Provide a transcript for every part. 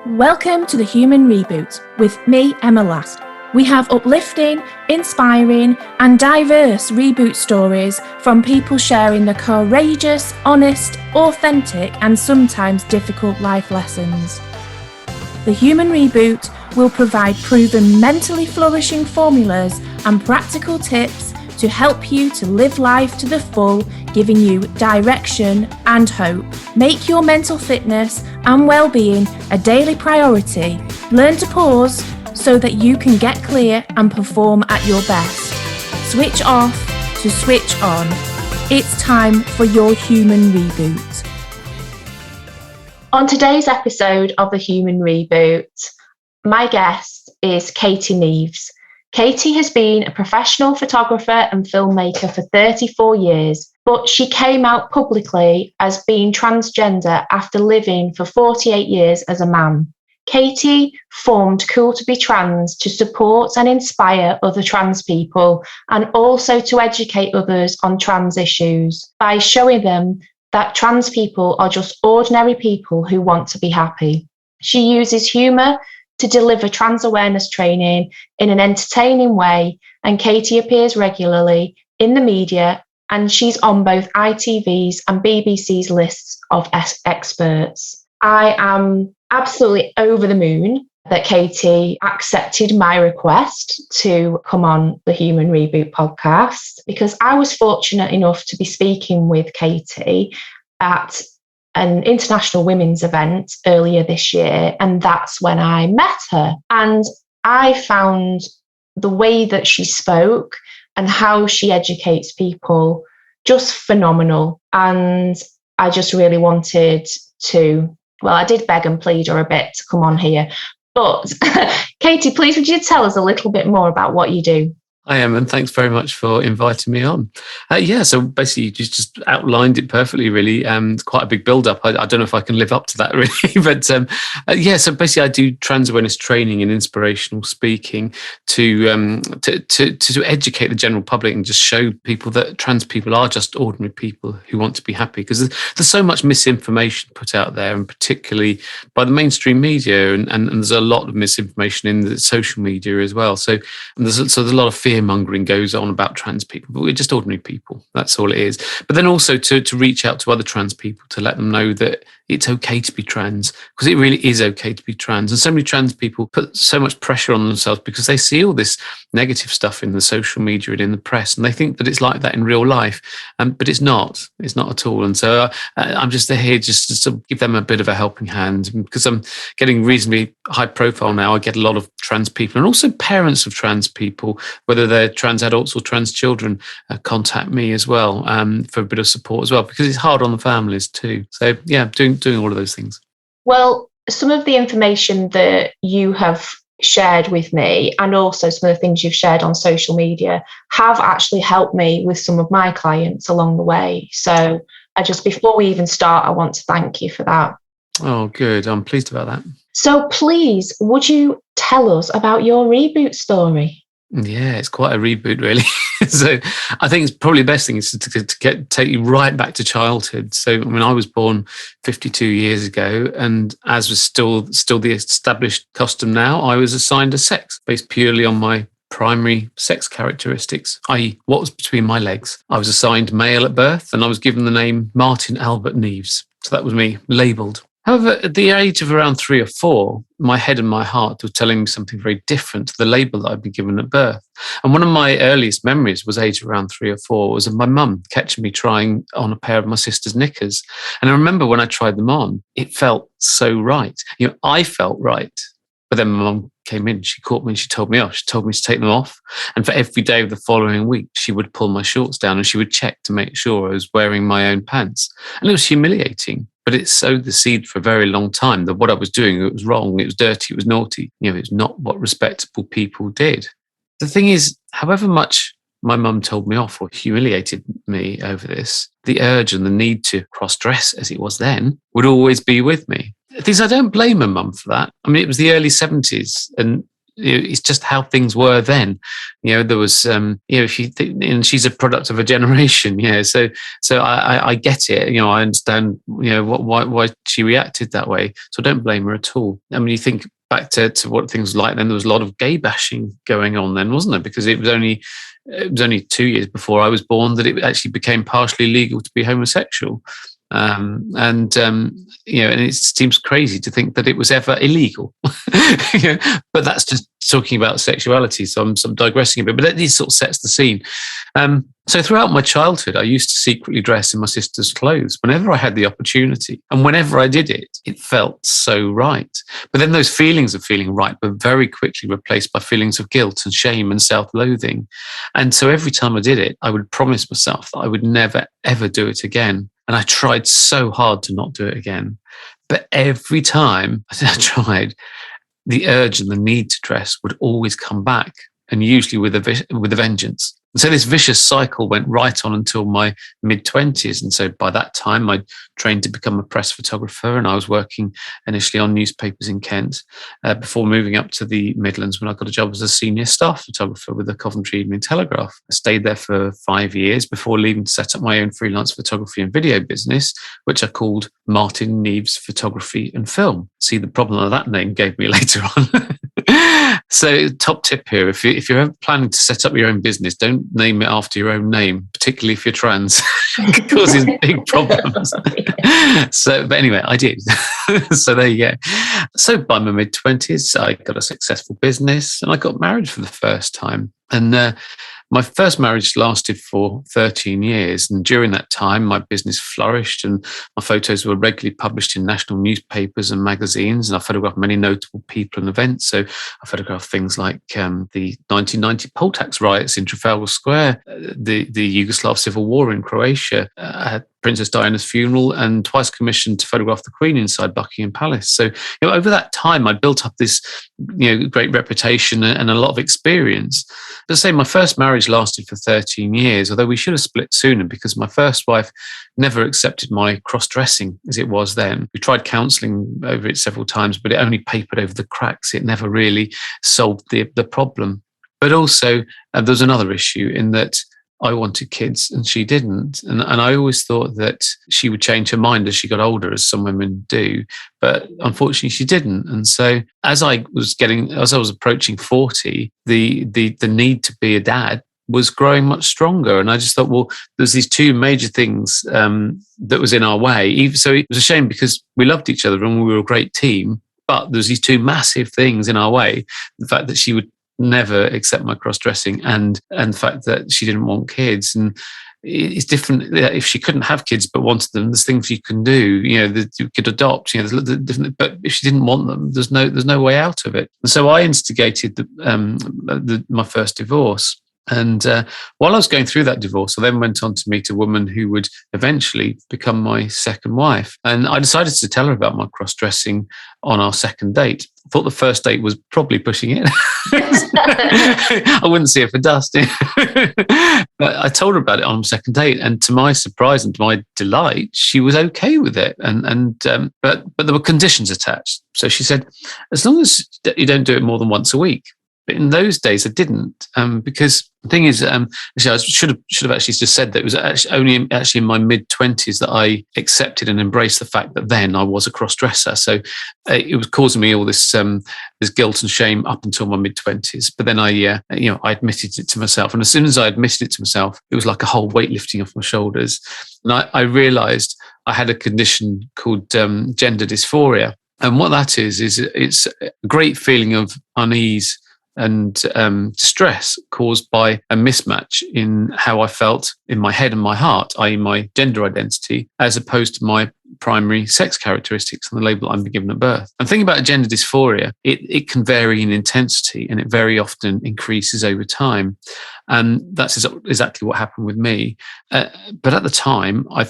Welcome to the Human Reboot with me, Emma Last. We have uplifting, inspiring and diverse reboot stories from people sharing the courageous, honest, authentic and sometimes difficult life lessons. The Human Reboot will provide proven mentally flourishing formulas and practical tips to help you to live life to the full, giving you direction and hope. Make your mental fitness and well-being a daily priority. Learn to pause so that you can get clear and perform at your best. Switch off to switch on. It's time for your Human Reboot. On today's episode of the Human Reboot, my guest is Katie Neeves. Katie has been a professional photographer and filmmaker for 34 years, but she came out publicly as being transgender after living for 48 years as a man. Katie formed Cool to be Trans to support and inspire other trans people and also to educate others on trans issues by showing them that trans people are just ordinary people who want to be happy. She uses humour to deliver trans awareness training in an entertaining way, and Katie appears regularly in the media, and she's on both ITV's and BBC's lists of experts. I am absolutely over the moon that Katie accepted my request to come on the Human Reboot podcast, because I was fortunate enough to be speaking with Katie at an international women's event earlier this year, and that's when I met her. And I found the way that she spoke and how she educates people just phenomenal. And I just really wanted to, well, I did beg and plead her a bit to come on here. But Katie, please would you tell us a little bit more about what you do? I am, and thanks very much for inviting me on. So basically you just outlined it perfectly, really. It's quite a big build-up. I don't know if I can live up to that, really. But so basically I do trans awareness training and inspirational speaking to educate the general public and just show people that trans people are just ordinary people who want to be happy. Because there's so much misinformation put out there, and particularly by the mainstream media, and there's a lot of misinformation in the social media as well. So there's a lot of fear mongering goes on about trans people, but we're just ordinary people. That's all it is. But then also to reach out to other trans people to let them know that it's okay to be trans, because it really is okay to be trans. And so many trans people put so much pressure on themselves because they see all this negative stuff in the social media and in the press, and they think that it's like that in real life. But it's not. It's not at all. And so I'm just here just to give them a bit of a helping hand, because I'm getting reasonably high profile now. I get a lot of trans people and also parents of trans people, whether they're trans adults or trans children, contact me as well for a bit of support as well, because it's hard on the families too. So yeah, doing all of those things. Well, some of the information that you have shared with me, and also some of the things you've shared on social media, have actually helped me with some of my clients along the way. So before we even start, I want to thank you for that. Oh, good. I'm pleased about that. So please, would you tell us about your reboot story? Yeah, it's quite a reboot, really. So I think it's probably the best thing is to take you right back to childhood. So, I mean, I was born 52 years ago, and as was still the established custom now, I was assigned a sex based purely on my primary sex characteristics, i.e. what was between my legs. I was assigned male at birth, and I was given the name Martin Albert Neves. So that was me, labelled. However, at the age of around 3 or 4, my head and my heart were telling me something very different to the label that I'd been given at birth. And one of my earliest memories was aged around 3 or 4, was of my mum catching me trying on a pair of my sister's knickers. And I remember when I tried them on, it felt so right. I felt right. But then my mum came in, she caught me and she told me off. She told me to take them off. And for every day of the following week, she would pull my shorts down and she would check to make sure I was wearing my own pants. And it was humiliating. But it sowed the seed for a very long time that what I was doing, it was wrong, it was dirty, it was naughty. It was not what respectable people did. The thing is, however much my mum told me off or humiliated me over this, the urge and the need to cross-dress, as it was then, would always be with me. The thing is, I don't blame my mum for that. I mean, it was the early 70s, and it's just how things were then. There was, if you think, and she's a product of a generation, so I get it. I understand, why she reacted that way. So I don't blame her at all. I mean, you think back to what things were like then, there was a lot of gay bashing going on then, wasn't there? Because it was only 2 years before I was born that it actually became partially legal to be homosexual. And it seems crazy to think that it was ever illegal. But that's just talking about sexuality. So I'm digressing a bit, but that sort of sets the scene. So throughout my childhood, I used to secretly dress in my sister's clothes whenever I had the opportunity. And whenever I did it, it felt so right. But then those feelings of feeling right were very quickly replaced by feelings of guilt and shame and self-loathing. And so every time I did it, I would promise myself that I would never, ever do it again. And I tried so hard to not do it again. But every time I tried, the urge and the need to dress would always come back, and usually with a vengeance. And so this vicious cycle went right on until my mid-20s. And so by that time, I trained to become a press photographer, and I was working initially on newspapers in Kent before moving up to the Midlands when I got a job as a senior staff photographer with the Coventry Evening Telegraph. I stayed there for 5 years before leaving to set up my own freelance photography and video business, which I called Martin Neeves Photography and Film. See the problem that name gave me later on. So top tip here, if you're ever planning to set up your own business, don't name it after your own name, particularly if you're trans. It causes big problems. But anyway, I did. So there you go. So by my mid-20s, I got a successful business and I got married for the first time. And my first marriage lasted for 13 years. And during that time, my business flourished and my photos were regularly published in national newspapers and magazines. And I photographed many notable people and events. So I photographed things like the 1990 poll tax riots in Trafalgar Square, the Yugoslav civil war in Croatia, Princess Diana's funeral, and twice commissioned to photograph the Queen inside Buckingham Palace. So, over that time, I built up this, great reputation and a lot of experience. But say my first marriage lasted for 13 years, although we should have split sooner because my first wife never accepted my cross-dressing as it was then. We tried counselling over it several times, but it only papered over the cracks. It never really solved the problem. But also, there was another issue in that I wanted kids and she didn't. And I always thought that she would change her mind as she got older, as some women do. But unfortunately, she didn't. And so as I was approaching 40, the need to be a dad was growing much stronger. And I just thought, well, there's these two major things that was in our way. So it was a shame because we loved each other and we were a great team. But there's these two massive things in our way. The fact that she would never accept my cross-dressing and the fact that she didn't want kids. And it's different if she couldn't have kids but wanted them. There's things you can do, that you could adopt, there's different, but if she didn't want them, there's no way out of it. And so I instigated my first divorce. And while I was going through that divorce, I then went on to meet a woman who would eventually become my second wife. And I decided to tell her about my cross-dressing on our second date. I thought the first date was probably pushing it. I wouldn't see her for dust. But I told her about it on the second date. And to my surprise and to my delight, she was okay with it. But there were conditions attached. So she said, as long as you don't do it more than once a week. But in those days, I didn't, because the thing is, I should have actually just said that it was only in my mid-20s that I accepted and embraced the fact that then I was a cross-dresser. So it was causing me all this guilt and shame up until my mid-20s. But then I admitted it to myself. And as soon as I admitted it to myself, it was like a whole weight lifting off my shoulders. And I realised I had a condition called gender dysphoria. And what that is it's a great feeling of unease and stress caused by a mismatch in how I felt in my head and my heart, i.e. my gender identity, as opposed to my primary sex characteristics and the label I'm given at birth. And thinking about gender dysphoria, it can vary in intensity and it very often increases over time. And that's exactly what happened with me. But at the time, I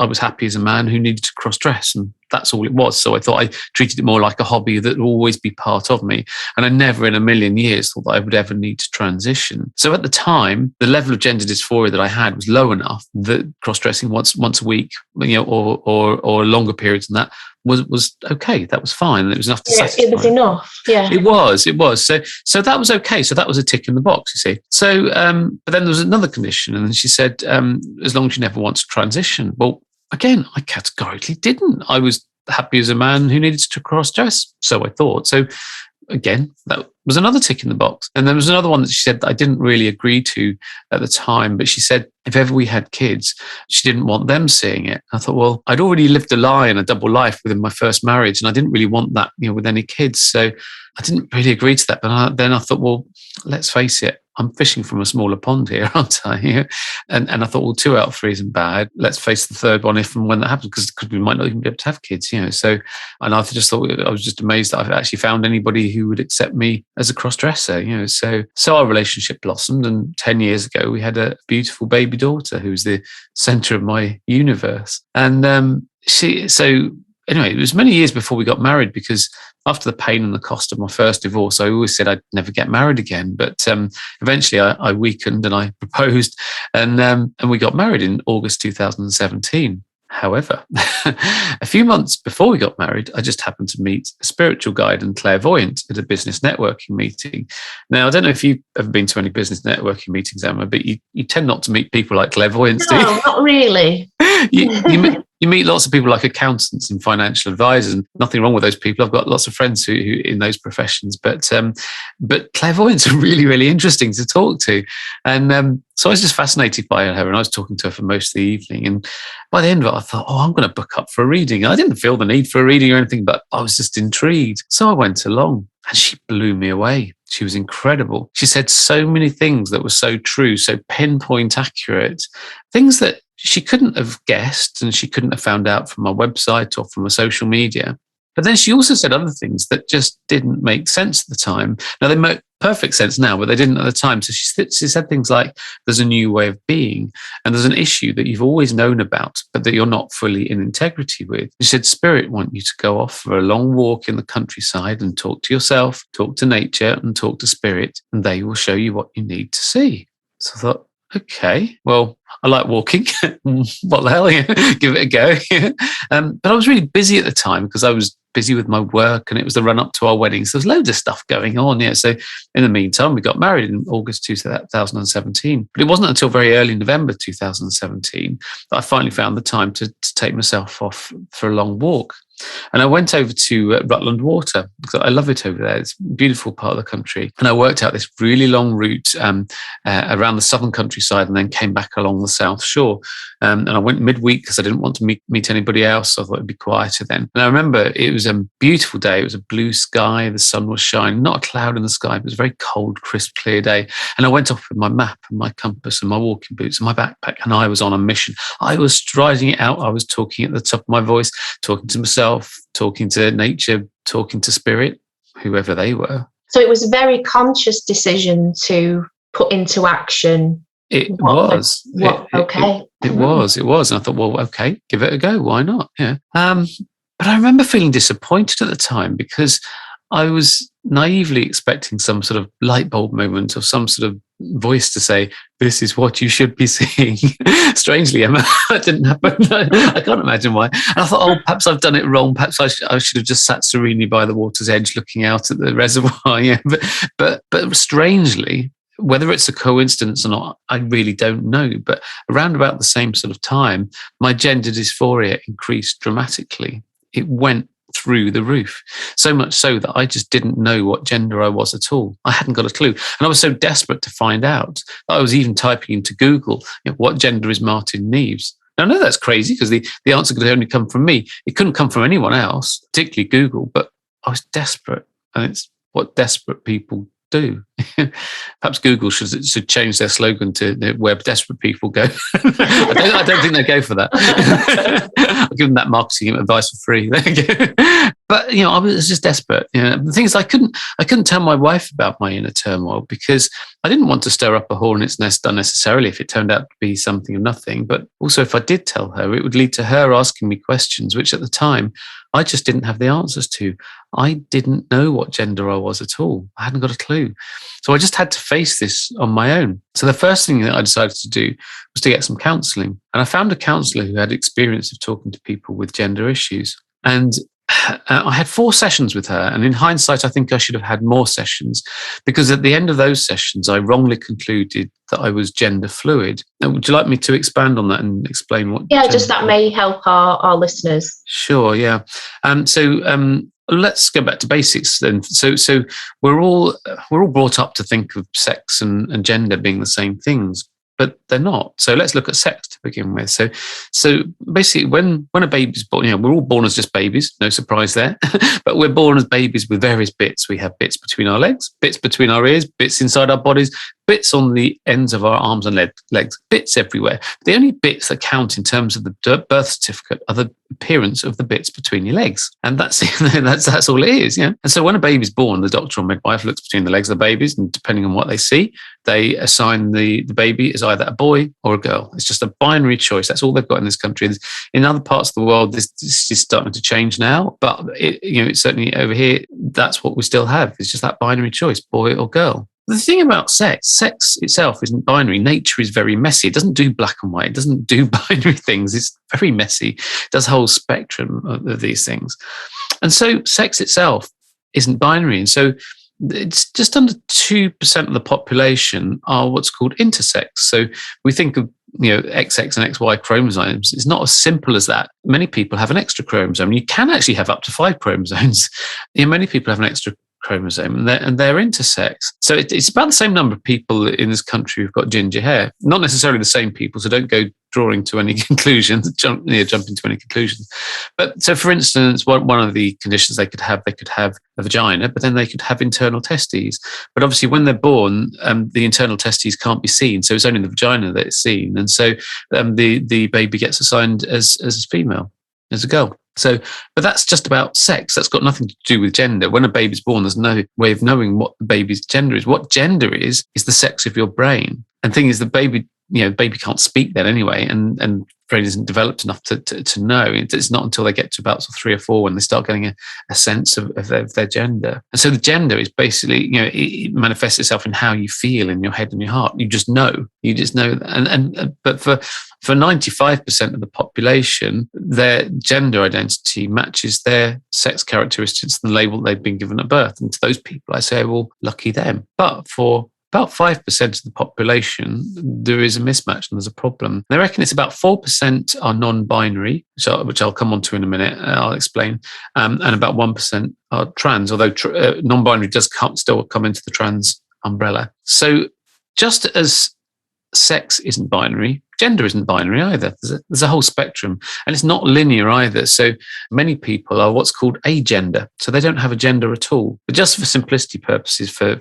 was happy as a man who needed to cross-dress, and that's all it was. So I thought I treated it more like a hobby that would always be part of me. And I never in a million years thought that I would ever need to transition. So at the time, the level of gender dysphoria that I had was low enough that cross-dressing once a week, or longer periods than that, was okay. That was fine. It was enough to satisfy. It was enough. Yeah. It was. So that was okay. So that was a tick in the box, you see. So, but then there was another condition, and then she said, as long as you never want to transition. Well, again, I categorically didn't. I was happy as a man who needed to cross-dress, so I thought. So again, that was another tick in the box. And there was another one that she said that I didn't really agree to at the time, but she said if ever we had kids, she didn't want them seeing it. I thought, well, I'd already lived a lie and a double life within my first marriage, and I didn't really want that, with any kids. So I didn't really agree to that. But then I thought, well, let's face it, I'm fishing from a smaller pond here, aren't I? And I thought, well, 2 out of 3 isn't bad. Let's face the third one if and when that happens, because we might not even be able to have kids, So, and I just thought, I was just amazed that I've actually found anybody who would accept me as a cross-dresser, So our relationship blossomed, and 10 years ago, we had a beautiful baby daughter who was the center of my universe. And anyway, it was many years before we got married, because after the pain and the cost of my first divorce, I always said I'd never get married again. But eventually I weakened and I proposed, and we got married in August 2017. However, a few months before we got married, I just happened to meet a spiritual guide and clairvoyant at a business networking meeting. Now, I don't know if you've ever been to any business networking meetings, Emma, but you tend not to meet people like clairvoyants, do you? No, not really. You meet lots of people like accountants and financial advisors, and nothing wrong with those people. I've got lots of friends who in those professions, but clairvoyants are really, really interesting to talk to. And so I was just fascinated by her, and I was talking to her for most of the evening. And by the end of it, I thought, I'm going to book up for a reading. I didn't feel the need for a reading or anything, but I was just intrigued. So I went along, and she blew me away. She was incredible. She said so many things that were so true, so pinpoint accurate, things that she couldn't have guessed and she couldn't have found out from my website or from her social media. But then she also said other things that just didn't make sense at the time. Now, they make perfect sense now, but they didn't at the time. So she said things like, there's a new way of being, and there's an issue that you've always known about, but that you're not fully in integrity with. She said, Spirit want you to go off for a long walk in the countryside and talk to yourself, talk to nature, and talk to Spirit, and they will show you what you need to see. So I thought, okay, well, I like walking. What the hell? Give it a go. But I was really busy at the time because I was busy with my work, and it was the run up to our wedding. So there's loads of stuff going on. So in the meantime, we got married in August 2017. But it wasn't until very early November 2017 that I finally found the time to take myself off for a long walk. And I went over to Rutland Water because I love it over there. It's a beautiful part of the country. And I worked out this really long route around the southern countryside and then came back along the south shore. And I went midweek because I didn't want to meet anybody else. So I thought it'd be quieter then. And I remember it was a beautiful day. It was a blue sky. The sun was shining, not a cloud in the sky. But it was a very cold, crisp, clear day. And I went off with my map and my compass and my walking boots and my backpack. And I was on a mission. I was striding it out. I was talking at the top of my voice, talking to myself, talking to nature, talking to Spirit, whoever they were. So it was a very conscious decision to put into action. It was. And I thought, well, okay, give it a go. Why not? Yeah. But I remember feeling disappointed at the time because I was naively expecting some sort of light bulb moment or some sort of voice to say, this is what you should be seeing. Strangely, Emma, that didn't happen. I can't imagine why. And I thought, perhaps I've done it wrong. Perhaps I should have just sat serenely by the water's edge looking out at the reservoir. Yeah. But strangely, whether it's a coincidence or not, I really don't know. But around about the same sort of time, my gender dysphoria increased dramatically. It went through the roof, so much so that I just didn't know what gender I was at all. I hadn't got a clue. And I was so desperate to find out that I was even typing into Google, what gender is Martin Neves? Now, I know that's crazy because the answer could only come from me. It couldn't come from anyone else, particularly Google, but I was desperate. And it's what desperate people do. Perhaps Google should change their slogan to where desperate people go. I don't think they go for that. I'll give them that marketing advice for free. But I was just desperate. The thing is, I couldn't tell my wife about my inner turmoil because I didn't want to stir up a hornet's nest unnecessarily if it turned out to be something of nothing. But also, if I did tell her, it would lead to her asking me questions, which at the time I just didn't have the answers to. I didn't know what gender I was at all. I hadn't got a clue. So I just had to face this on my own. So the first thing that I decided to do was to get some counselling. And I found a counsellor who had experience of talking to people with gender issues. And I had 4 sessions with her, and in hindsight, I think I should have had more sessions, because at the end of those sessions, I wrongly concluded that I was gender fluid. Now, would you like me to expand on that and explain what? Yeah, just that may help our listeners. Sure, yeah. Let's go back to basics then. So we're all brought up to think of sex and gender being the same things, but they're not. So let's look at sex to begin with. So basically, when a baby's born, we're all born as just babies, no surprise there. But we're born as babies with various bits. We have bits between our legs, bits between our ears, bits inside our bodies, bits on the ends of our arms and legs, bits everywhere. The only bits that count in terms of the birth certificate are the appearance of the bits between your legs. And that's that's all it is. Yeah. And so when a baby's born, the doctor or midwife looks between the legs of the babies, and depending on what they see, they assign the baby as either a boy or a girl. It's just a binary choice. That's all they've got in this country. In other parts of the world, this is starting to change now, but it's certainly over here, that's what we still have. It's just that binary choice, boy or girl. The thing about sex itself isn't binary. Nature is very messy. It doesn't do black and white. It doesn't do binary things. It's very messy. It does a whole spectrum of these things. And so sex itself isn't binary. And so it's just under 2% of the population are what's called intersex. So we think of XX and XY chromosomes. It's not as simple as that. Many people have an extra chromosome. You can actually have up to 5 chromosomes. Many people have an extra chromosome, and they're intersex. So it's about the same number of people in this country who've got ginger hair. Not necessarily the same people, so don't go drawing to any conclusions, jump into any conclusions. But so, for instance, one of the conditions they could have a vagina, but then they could have internal testes. But obviously, when they're born, the internal testes can't be seen, so it's only the vagina that is seen. And so the baby gets assigned as a female, as a girl. So, but that's just about sex. That's got nothing to do with gender. When a baby's born, there's no way of knowing what the baby's gender is. What gender is the sex of your brain. And the thing is, the baby can't speak then anyway, and brain isn't developed enough to know. It's not until they get to about 3 or 4 when they start getting a sense of their gender. And so the gender is basically, it manifests itself in how you feel in your head and your heart. You just know. But for 95% of the population, their gender identity matches their sex characteristics and the label they've been given at birth. And to those people, I say, well, lucky them. But for about 5% of the population, there is a mismatch and there's a problem. They reckon it's about 4% are non-binary, which I'll come on to in a minute. I'll explain. And about 1% are trans, although non-binary does still come into the trans umbrella. So just as sex isn't binary, gender isn't binary either. There's a whole spectrum, and it's not linear either. So many people are what's called agender. So they don't have a gender at all. But just for simplicity purposes, for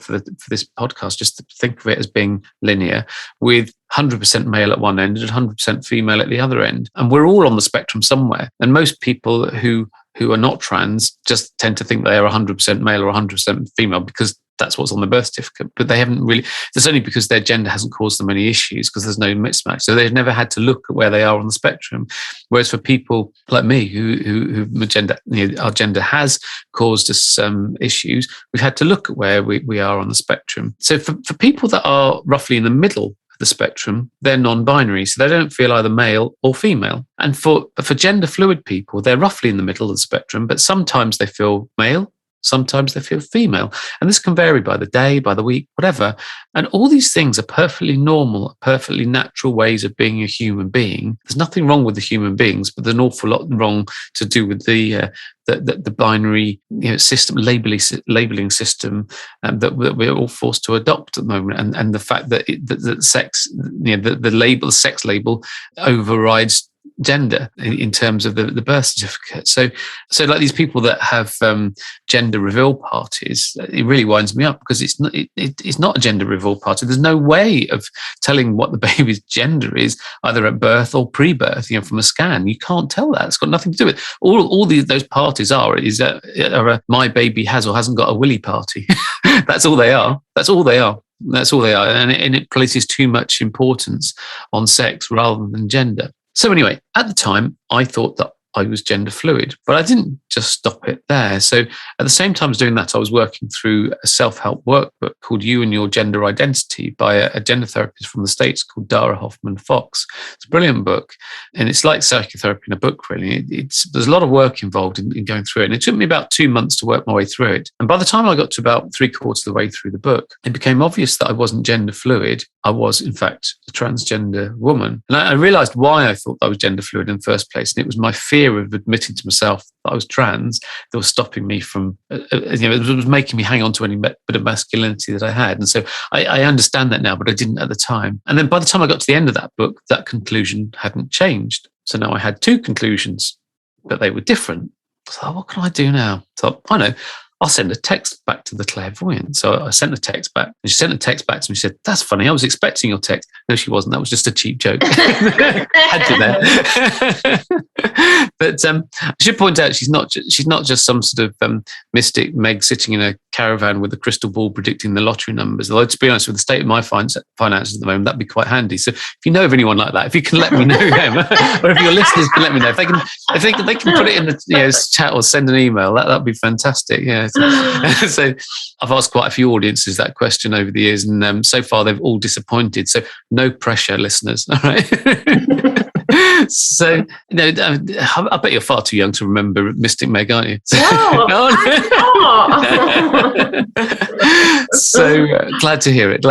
this podcast, just to think of it as being linear, with 100% male at one end and 100% female at the other end. And we're all on the spectrum somewhere. And most people who are not trans just tend to think they are 100% male or 100% female because that's what's on the birth certificate. But they haven't really, it's only because their gender hasn't caused them any issues because there's no mismatch. So they've never had to look at where they are on the spectrum. Whereas for people like me who our gender has caused us some issues, we've had to look at where we are on the spectrum. So for people that are roughly in the middle of the spectrum, they're non-binary, so they don't feel either male or female. And for gender fluid people, they're roughly in the middle of the spectrum, but sometimes they feel male, sometimes they feel female. And this can vary by the day, by the week, whatever. And all these things are perfectly normal, perfectly natural ways of being a human being. There's nothing wrong with the human beings, but there's an awful lot wrong to do with the binary system, labeling system that we're all forced to adopt at the moment. And the fact that that sex, the sex label overrides gender in terms of the birth certificate. So like these people that have gender reveal parties, it really winds me up because it's not a gender reveal party. There's no way of telling what the baby's gender is either at birth or pre-birth. From a scan, you can't tell that. It's got nothing to do with it. All those parties are a my baby has or hasn't got a willy party. That's all they are. That's all they are. And it places too much importance on sex rather than gender. So anyway, at the time, I thought that I was gender fluid. But I didn't just stop it there. So at the same time as doing that, I was working through a self-help workbook called You and Your Gender Identity by a gender therapist from the States called Dara Hoffman Fox. It's a brilliant book. And it's like psychotherapy in a book, really. There's a lot of work involved in going through it. And it took me about 2 months to work my way through it. And by the time I got to about 3/4 of the way through the book, it became obvious that I wasn't gender fluid. I was, in fact, a transgender woman. And I realized why I thought I was gender fluid in the first place. And it was my fear of admitting to myself that I was trans that was stopping me from, it was making me hang on to any bit of masculinity that I had. And so I understand that now, but I didn't at the time. And then by the time I got to the end of that book, that conclusion hadn't changed. So now I had 2 conclusions, but they were different. So what can I do now? So I know. I'll send a text back to the clairvoyant. So I sent a text back, and she sent a text back to me. She said, "That's funny. I was expecting your text." No, she wasn't. That was just a cheap joke. Had you there. But I should point out she's not just some sort of mystic Meg sitting in a caravan with a crystal ball predicting the lottery numbers. Although, to be honest, with the state of my finances at the moment, that'd be quite handy. So if you know of anyone like that, if you can let me know them, or if your listeners can let me know, if they can put it in the chat or send an email, that'd be fantastic. Yeah. So I've asked quite a few audiences that question over the years, and so far they've all disappointed. So no pressure, listeners. All right. So I bet you're far too young to remember Mystic Meg, aren't you? No, I'm not. So glad to hear it.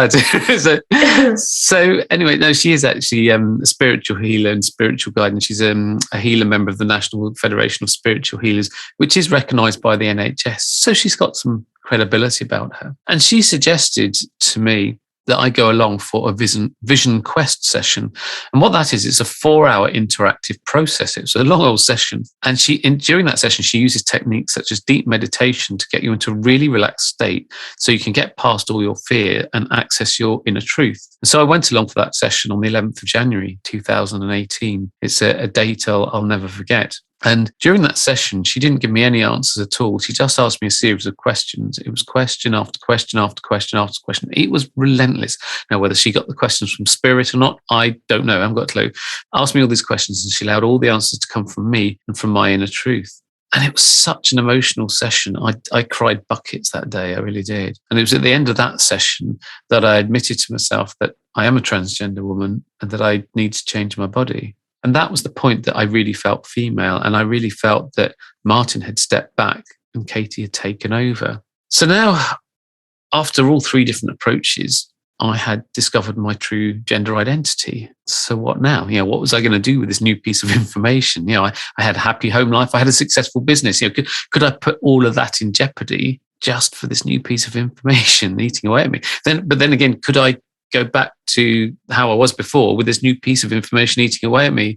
So anyway, no, she is actually a spiritual healer and spiritual guide, and she's a healer member of the National Federation of Spiritual Healers, which is recognised by the NHS. So she's got some credibility about her. And she suggested to me that I go along for a vision quest session. And what that is, it's a 4-hour interactive process. It's a long old session. And during that session, she uses techniques such as deep meditation to get you into a really relaxed state so you can get past all your fear and access your inner truth. And so I went along for that session on the 11th of January, 2018. It's a date I'll never forget. And during that session, she didn't give me any answers at all. She just asked me a series of questions. It was question after question after question after question. It was relentless. Now, whether she got the questions from spirit or not, I don't know. I haven't got a clue. Asked me all these questions, and she allowed all the answers to come from me and from my inner truth. And it was such an emotional session. I cried buckets that day. I really did. And it was at the end of that session that I admitted to myself that I am a transgender woman and that I need to change my body. And that was the point that I really felt female. And I really felt that Martin had stepped back and Katie had taken over. So now, after all 3 different approaches, I had discovered my true gender identity. So what now? What was I going to do with this new piece of information? I had a happy home life. I had a successful business. Could I put all of that in jeopardy just for this new piece of information eating away at me? But then again, could I go back to how I was before with this new piece of information eating away at me?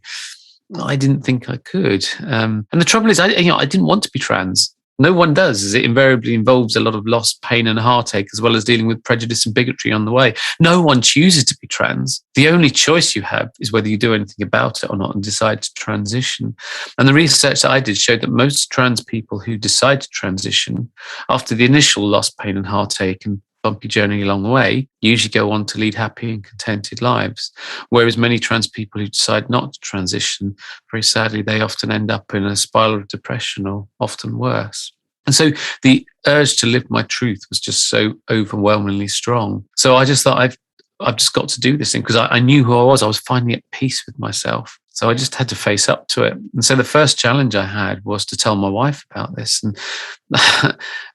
I didn't think I could. And the trouble is, I didn't want to be trans. No one does, as it invariably involves a lot of loss, pain and heartache, as well as dealing with prejudice and bigotry on the way. No one chooses to be trans. The only choice you have is whether you do anything about it or not and decide to transition. And the research that I did showed that most trans people who decide to transition, after the initial loss, pain and heartache and bumpy journey along the way, usually go on to lead happy and contented lives. Whereas many trans people who decide not to transition, very sadly, they often end up in a spiral of depression or often worse. And so the urge to live my truth was just so overwhelmingly strong. So I just thought, I've just got to do this thing because I knew who I was. I was finally at peace with myself. So I just had to face up to it. And so the first challenge I had was to tell my wife about this. And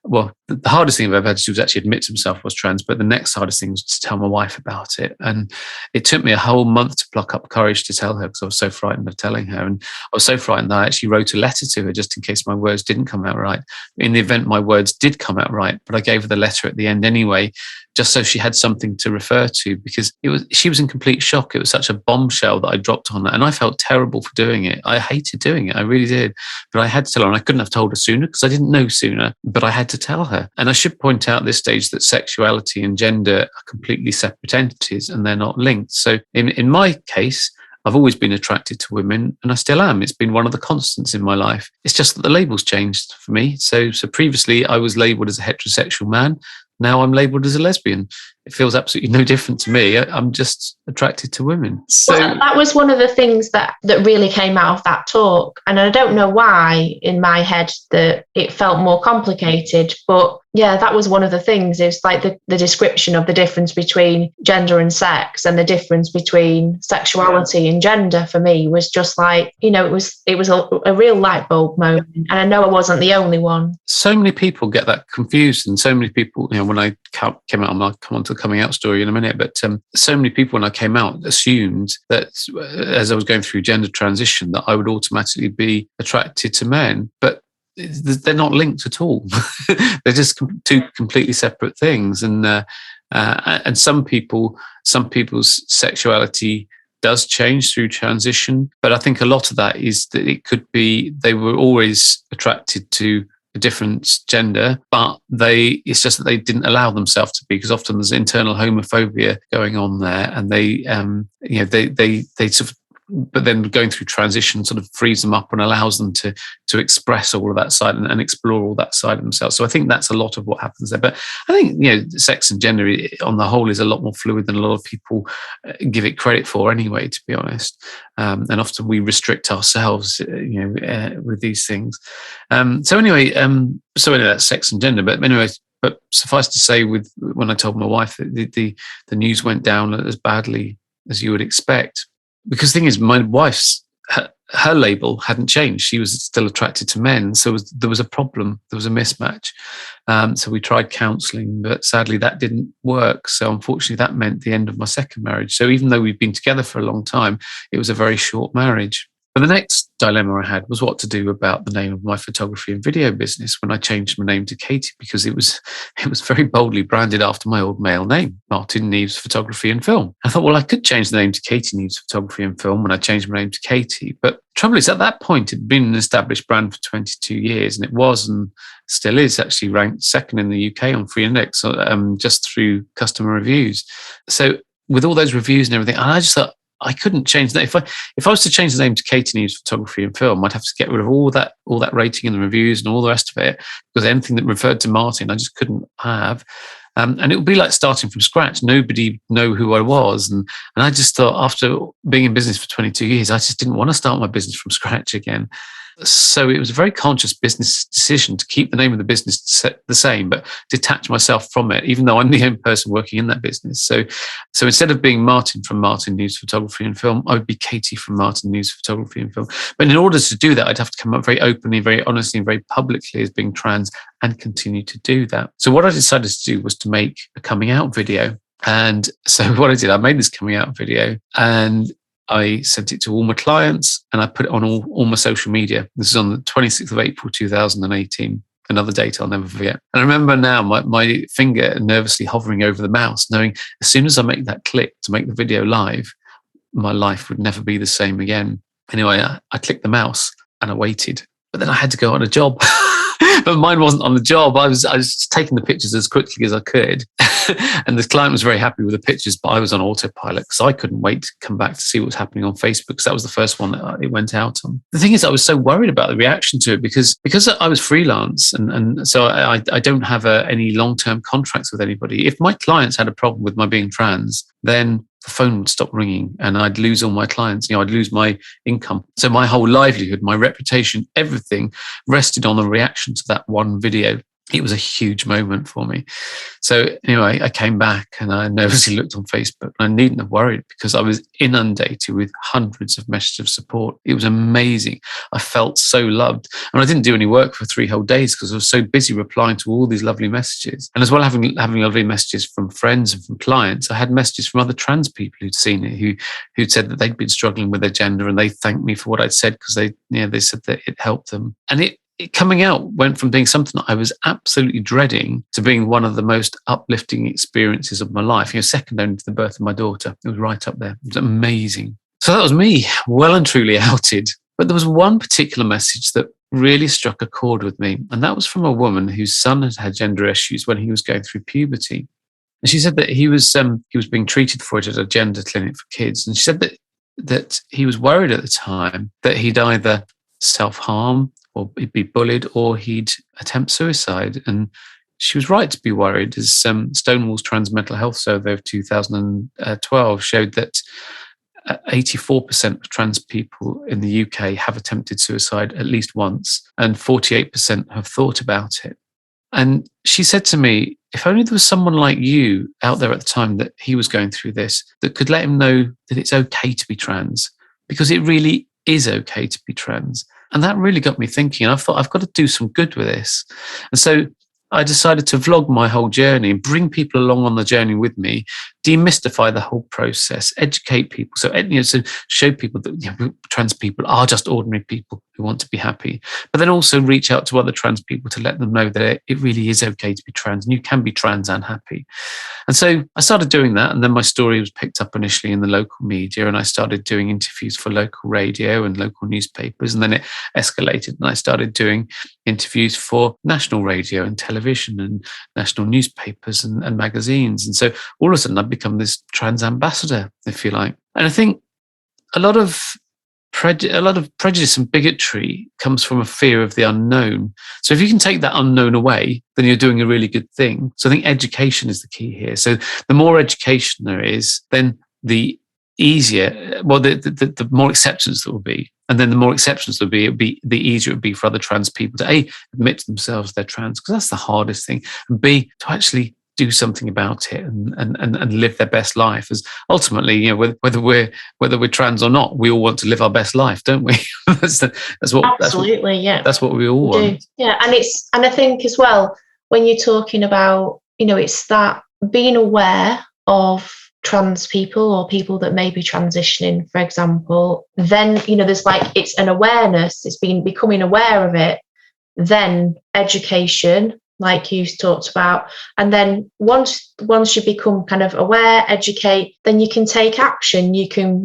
well, the hardest thing I've ever had to do was actually admit to myself I was trans, but the next hardest thing was to tell my wife about it. And it took me a whole month to pluck up courage to tell her because I was so frightened of telling her. And I was so frightened that I actually wrote a letter to her just in case my words didn't come out right. In the event my words did come out right, but I gave her the letter at the end anyway, just so she had something to refer to, because she was in complete shock. It was such a bombshell that I dropped on her, and I felt terrible for doing it. I hated doing it. I really did. But I had to tell her, and I couldn't have told her sooner because I didn't know sooner, but I had to tell her. And I should point out at this stage that sexuality and gender are completely separate entities and they're not linked. So in my case, I've always been attracted to women, and I still am. It's been one of the constants in my life. It's just that the label's changed for me. So previously I was labelled as a heterosexual man. Now I'm labelled as a lesbian. it feels absolutely no different to me. I'm just attracted to women. So well, that was one of the things that really came out of that talk. And I don't know why in my head that it felt more complicated, but yeah, that was one of the things. It's like the description of the difference between gender and sex, and the difference between sexuality and gender for me was just like, you know, it was a real light bulb moment. And I know I wasn't the only one. So many people get that confused, and so many people, you know, when I came out, I'll come on to the coming out story in a minute, but so many people when I came out assumed that as I was going through gender transition that I would automatically be attracted to men, but they're not linked at all. They're just two completely separate things. And some people's sexuality does change through transition, but I think a lot of that is that it could be they were always attracted to a different gender, but it's just that they didn't allow themselves to be, because often there's internal homophobia going on there, and they sort of, but then going through transition sort of frees them up and allows them to express all of that side and explore all that side of themselves. So I think that's a lot of what happens there. But I think, you know, sex and gender on the whole is a lot more fluid than a lot of people give it credit for anyway, to be honest. And often we restrict ourselves, with these things. So anyway, that's sex and gender. But anyway, but suffice to say, when I told my wife that the news went down as badly as you would expect, because the thing is, my wife's her label hadn't changed. She was still attracted to men. So there was a problem. There was a mismatch. So we tried counselling, but sadly that didn't work. So unfortunately that meant the end of my second marriage. So even though we'd been together for a long time, it was a very short marriage. But the next dilemma I had was what to do about the name of my photography and video business when I changed my name to Katie, because it was very boldly branded after my old male name, Martin Neeves Photography and Film. I thought, well, I could change the name to Katie Neeves Photography and Film when I changed my name to Katie. But the trouble is, at that point, it had been an established brand for 22 years, and it was and still is actually ranked second in the UK on Free Index, just through customer reviews. So with all those reviews and everything, I just thought, I couldn't change that. If I was to change the name to Katie Neeves Photography and Film, I'd have to get rid of all that rating and the reviews and all the rest of it, because anything that referred to Martin, I just couldn't have. And it would be like starting from scratch. Nobody know who I was. And I just thought, after being in business for 22 years, I just didn't want to start my business from scratch again. So it was a very conscious business decision to keep the name of the business the same, but detach myself from it, even though I'm the only person working in that business. So instead of being Martin from Martin Neeves Photography and Film, I would be Katie from Martin Neeves Photography and Film. But in order to do that, I'd have to come up very openly, very honestly, and very publicly as being trans, and continue to do that. So what I decided to do was to make a coming out video. And so what I did, I made this coming out video, and I sent it to all my clients, and I put it on all my social media. This is on the 26th of April, 2018, another date I'll never forget. And I remember now my finger nervously hovering over the mouse, knowing as soon as I make that click to make the video live, my life would never be the same again. Anyway, I clicked the mouse and I waited, but then I had to go on a job. But mine wasn't on the job. I was taking the pictures as quickly as I could. And the client was very happy with the pictures, but I was on autopilot because I couldn't wait to come back to see what was happening on Facebook, because that was the first one that it went out on. The thing is, I was so worried about the reaction to it because I was freelance, and so I don't have any long-term contracts with anybody. If my clients had a problem with my being trans, then the phone would stop ringing and I'd lose all my clients. I'd lose my income. So my whole livelihood, my reputation, everything rested on the reaction to that one video. It was a huge moment for me. So anyway, I came back and I nervously looked on Facebook, and I needn't have worried because I was inundated with hundreds of messages of support. It was amazing. I felt so loved. And I didn't do any work for 3 whole days because I was so busy replying to all these lovely messages. And as well as having lovely messages from friends and from clients, I had messages from other trans people who'd seen it, who'd said that they'd been struggling with their gender, and they thanked me for what I'd said because they said that it helped them. And it coming out went from being something that I was absolutely dreading to being one of the most uplifting experiences of my life. Second only to the birth of my daughter. It was right up there. It was amazing. So that was me, well and truly outed. But there was one particular message that really struck a chord with me, and that was from a woman whose son had gender issues when he was going through puberty. And she said that he was being treated for it at a gender clinic for kids. And she said that he was worried at the time that he'd either self-harm, or he'd be bullied, or he'd attempt suicide. And she was right to be worried, as Stonewall's Trans Mental Health Survey of 2012 showed that 84% of trans people in the UK have attempted suicide at least once, and 48% have thought about it. And she said to me, if only there was someone like you out there at the time that he was going through this, that could let him know that it's okay to be trans, because it really is okay to be trans. And that really got me thinking. I thought, I've got to do some good with this. And so I decided to vlog my whole journey and bring people along on the journey with me, demystify the whole process, educate people. So, so show people that trans people are just ordinary people who want to be happy, but then also reach out to other trans people to let them know that it really is okay to be trans and you can be trans and happy. And so I started doing that. And then my story was picked up initially in the local media, and I started doing interviews for local radio and local newspapers. And then it escalated, and I started doing interviews for national radio and television and national newspapers and magazines. And so all of a sudden I've become this trans ambassador, if you like. And I think a lot of prejudice and bigotry comes from a fear of the unknown. So if you can take that unknown away, then you're doing a really good thing. So I think education is the key here. So the more education there is, then the easier, well, the more acceptance there will be. And then the more acceptance there will be, the easier it will be for other trans people to A, admit to themselves they're trans, because that's the hardest thing, and B, to actually do something about it and live their best life. As ultimately, whether we're trans or not, we all want to live our best life, don't we? that's what we all want. Yeah, and I think as well, when you're talking about, it's that being aware of trans people or people that may be transitioning, for example, then there's it's an awareness, it's becoming aware of it, then education, like you talked about, and then once you become kind of aware, educate, then you can take action. You can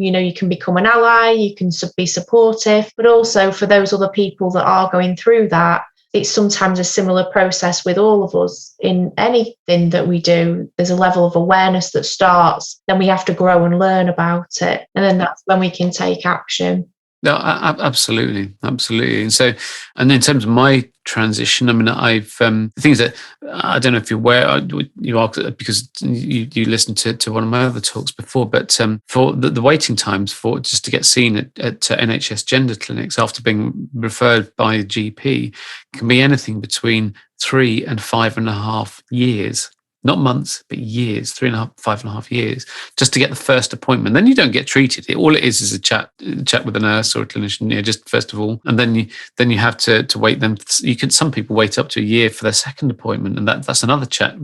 become an ally, you can be supportive, but also for those other people that are going through that, it's sometimes a similar process with all of us in anything that we do. There's a level of awareness that starts, then we have to grow and learn about it, and then that's when we can take action. No, absolutely. And in terms of my transition, I mean, I've things that I don't know if you're aware, you are, because you listened to one of my other talks before, but for the waiting times for just to get seen at NHS gender clinics after being referred by a GP can be anything between 3 and 5.5 years. Not months, but years, 5.5 years, just to get the first appointment. Then you don't get treated. All it is a chat with a nurse or a clinician, just first of all, and then you have to wait. Then some people wait up to a year for their second appointment, and that's another chat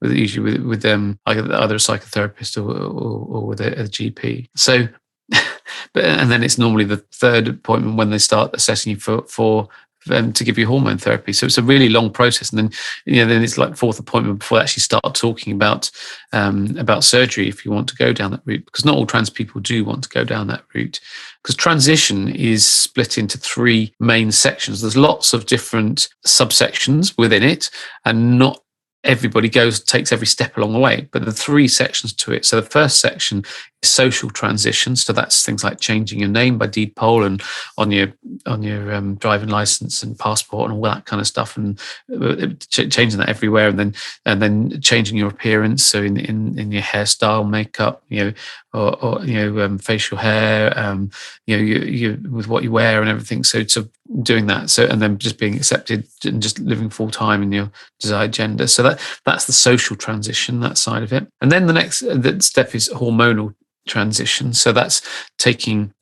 usually with either a psychotherapist or with a GP. So, and then it's normally the third appointment when they start assessing you for to give you hormone therapy. So it's a really long process. And then, then it's like fourth appointment before they actually start talking about surgery if you want to go down that route, because not all trans people do want to go down that route, because transition is split into 3 main sections. There's lots of different subsections within it, and not everybody takes every step along the way, but the 3 sections to it. So the first section is social transition. So that's things like changing your name by deed poll and on your driving license and passport and all that kind of stuff, and changing that everywhere, and then changing your appearance. So in your hairstyle, makeup, or facial hair, you with what you wear and everything. So doing that. So, and then just being accepted and just living full time in your desired gender. So that's the social transition, that side of it. And then the next step is hormonal transition. So that's taking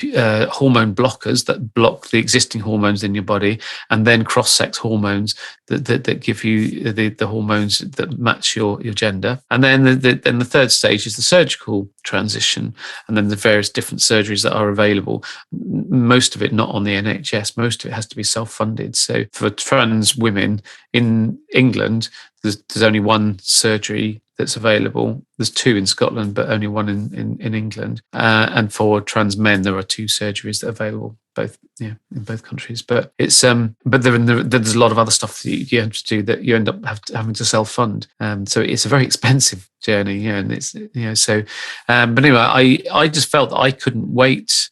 hormone blockers that block the existing hormones in your body, and then cross-sex hormones that give you the hormones that match your gender. And then the third stage is the surgical transition, and then the various different surgeries that are available. Most of it not on the NHS. Most of it has to be self-funded. So for trans women in England, there's only one surgery that's available. There's 2 in Scotland, but only one in England. And for trans men, there are 2 surgeries that are available, both in both countries. But it's but there's a lot of other stuff that you have to do that you end up having to self-fund. So it's a very expensive journey, and it's so. But anyway, I just felt that I couldn't wait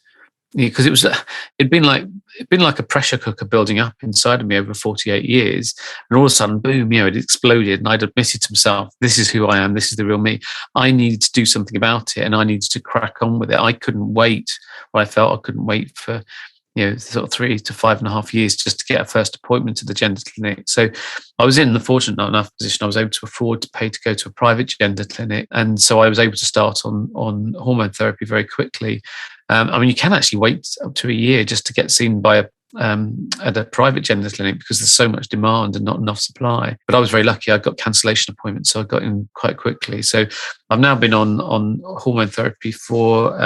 because it'd been like a pressure cooker building up inside of me over 48 years, and all of a sudden, boom, it exploded, and I'd admitted to myself, this is who I am, this is the real me. I needed to do something about it, and I needed to crack on with it. I couldn't wait. I felt I couldn't wait for sort of 3 to 5.5 years just to get a first appointment to the gender clinic. So I was in the fortunate enough position I was able to afford to pay to go to a private gender clinic, and so I was able to start on hormone therapy very quickly. You can actually wait up to a year just to get seen by at a private gender clinic because there's so much demand and not enough supply. But I was very lucky. I got cancellation appointments, so I got in quite quickly. So I've now been on hormone therapy for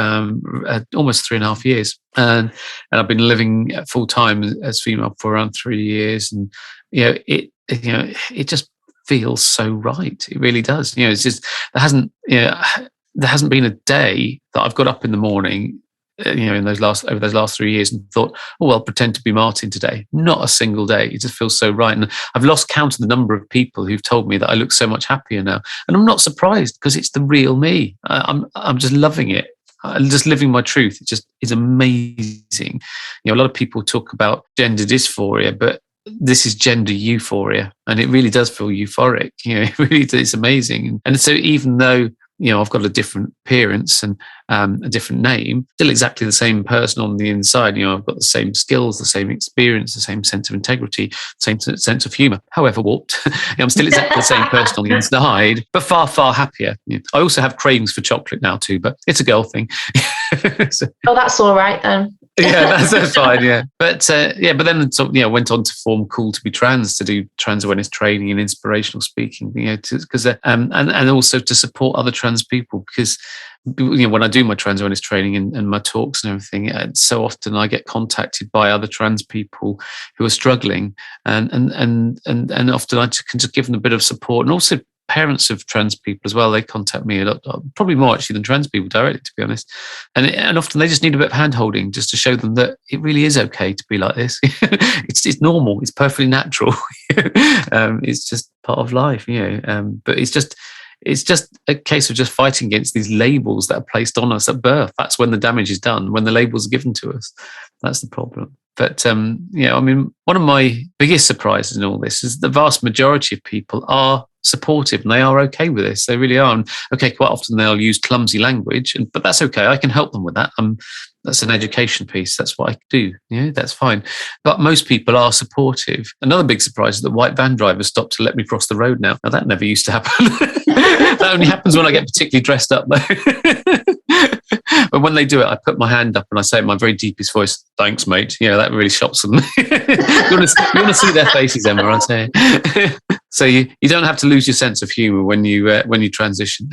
almost 3.5 years, and I've been living full time as female for around 3 years. And it just feels so right. It really does. It's just there hasn't been a day that I've got up in the morning, over those last 3 years and thought, oh, I'll pretend to be Martin today. Not a single day. It just feels so right. And I've lost count of the number of people who've told me that I look so much happier now. And I'm not surprised because it's the real me. I'm just loving it. I'm just living my truth. It just is amazing. A lot of people talk about gender dysphoria, but this is gender euphoria, and it really does feel euphoric. It really is amazing. And so even though I've got a different appearance and a different name, still exactly the same person on the inside. I've got the same skills, the same experience, the same sense of integrity, same sense of humour, however warped. I'm still exactly the same person on the inside, but far, far happier. I also have cravings for chocolate now too, but it's a girl thing. So, oh, that's all right then. Yeah, that's fine. Yeah, but then went on to form Cool to Be Trans, to do trans awareness training and inspirational speaking. Because and also to support other trans people, because when I do my trans awareness training and my talks and everything, so often I get contacted by other trans people who are struggling, and often I can just give them a bit of support, and also parents of trans people as well. They contact me a lot, probably more actually than trans people directly, to be honest. And often they just need a bit of hand holding just to show them that it really is okay to be like this. It's normal. It's perfectly natural. It's just part of life, but it's just a case of just fighting against these labels that are placed on us at birth. That's when the damage is done, when the labels are given to us. That's the problem. But, one of my biggest surprises in all this is the vast majority of people are supportive and they are okay with this. They really are. And okay, quite often they'll use clumsy language, but that's okay. I can help them with that. That's an education piece. That's what I do. That's fine. But most people are supportive. Another big surprise is that white van drivers stop to let me cross the road now. Now, that never used to happen. That only happens when I get particularly dressed up, though. But when they do it, I put my hand up and I say in my very deepest voice, "Thanks, mate." That really shocks them. You want to see their faces, Emma, I say. So you don't have to lose your sense of humour when you transition.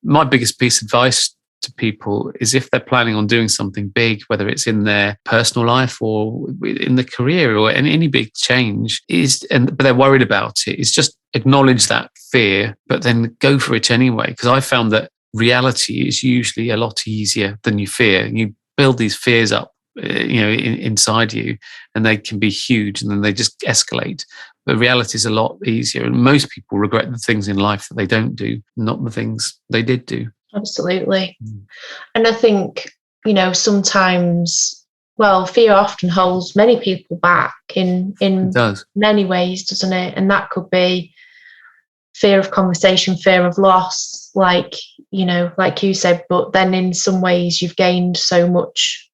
My biggest piece of advice to people is, if they're planning on doing something big, whether it's in their personal life or in the career or any big change, but they're worried about it, is just acknowledge that fear, but then go for it anyway. Because I found that reality is usually a lot easier than you fear. You build these fears up, inside you, and they can be huge, and then they just escalate. But reality is a lot easier, and most people regret the things in life that they don't do, not the things they did do. Absolutely. And I think, sometimes, fear often holds many people back in many ways, doesn't it? And that could be fear of conversation, fear of loss, like you said, but then in some ways you've gained so much